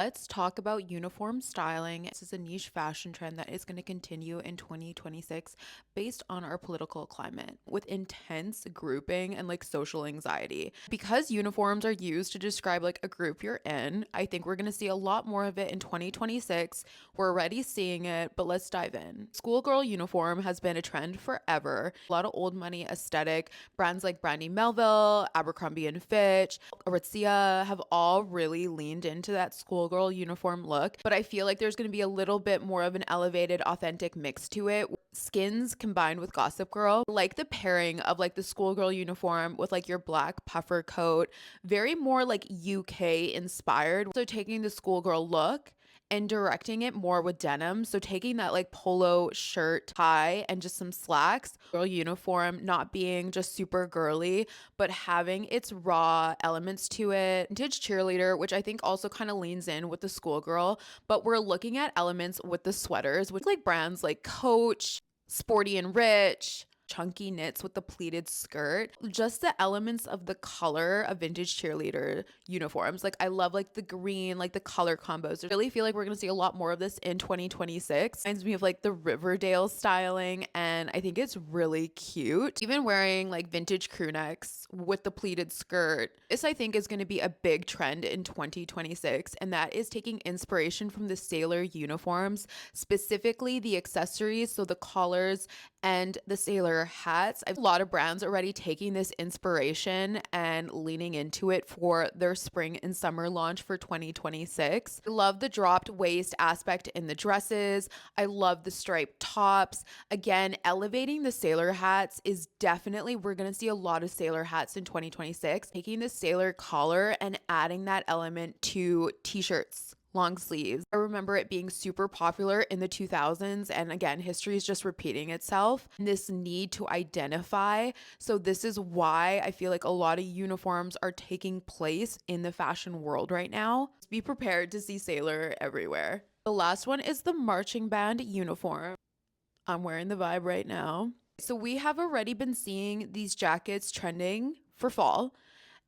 Let's talk about uniform styling. This is a niche fashion trend that is going to continue in 2026 based on our political climate with intense grouping and like social anxiety. Because uniforms are used to describe like a group you're in, I think we're going to see a lot more of it in 2026. We're already seeing it, but let's dive in. Schoolgirl uniform has been a trend forever. A lot of old money aesthetic. Brands like Brandy Melville, Abercrombie and Fitch, Aritzia have all really leaned into that schoolgirl uniform look, but I feel like there's going to be a little bit more of an elevated, authentic mix to it. Skins combined with Gossip Girl, like the pairing of like the schoolgirl uniform with like your black puffer coat, very more like UK inspired. So taking the schoolgirl look and directing it more with denim. So taking that like polo shirt, tie, and just some slacks, girl uniform, not being just super girly, but having its raw elements to it. Vintage cheerleader, which I think also kind of leans in with the schoolgirl, but we're looking at elements with the sweaters, with like brands like Coach, Sporty and Rich, chunky knits with the pleated skirt, just the elements of the color of vintage cheerleader uniforms. Like I love like the green, like the color combos. I really feel like we're gonna see a lot more of this in 2026. Reminds me of like the Riverdale styling, and I think it's really cute. Even wearing like vintage crew necks with the pleated skirt. This I think is gonna be a big trend in 2026, and that is taking inspiration from the sailor uniforms, specifically the accessories, so the collars and the sailor hats. I've a lot of brands already taking this inspiration and leaning into it for their spring and summer launch for 2026. I love the dropped waist aspect in the dresses. I love the striped tops. Again, elevating the sailor hats is definitely, we're going to see a lot of sailor hats in 2026. Taking the sailor collar and adding that element to t-shirts, long sleeves. I remember it being super popular in the 2000s, and again, history is just repeating itself. This need to identify. So this is why I feel like a lot of uniforms are taking place in the fashion world right now. Just be prepared to see sailor everywhere. The last one is the marching band uniform. I'm wearing the vibe right now. So we have already been seeing these jackets trending for fall,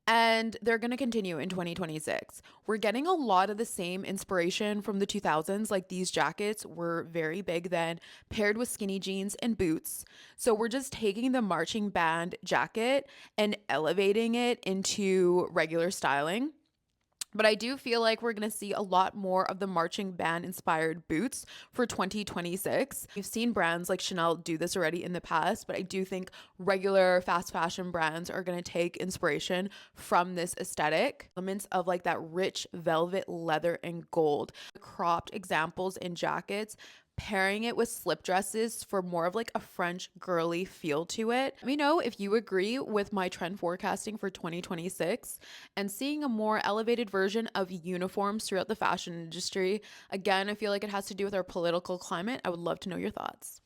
and they're going to continue in 2026. We're getting a lot of the same inspiration from the 2000s. Like these jackets were very big then, paired with skinny jeans and boots. So we're just taking the marching band jacket and elevating it into regular styling. But I do feel like we're going to see a lot more of the marching band inspired boots for 2026. We've seen brands like Chanel do this already in the past, but I do think regular fast fashion brands are going to take inspiration from this aesthetic. Elements of like that rich velvet, leather, and gold. Cropped examples in jackets, pairing it with slip dresses for more of like a French girly feel to it. Let me know if you agree with my trend forecasting for 2026 and seeing a more elevated version of uniforms throughout the fashion industry. Again, I feel like it has to do with our political climate. I would love to know your thoughts.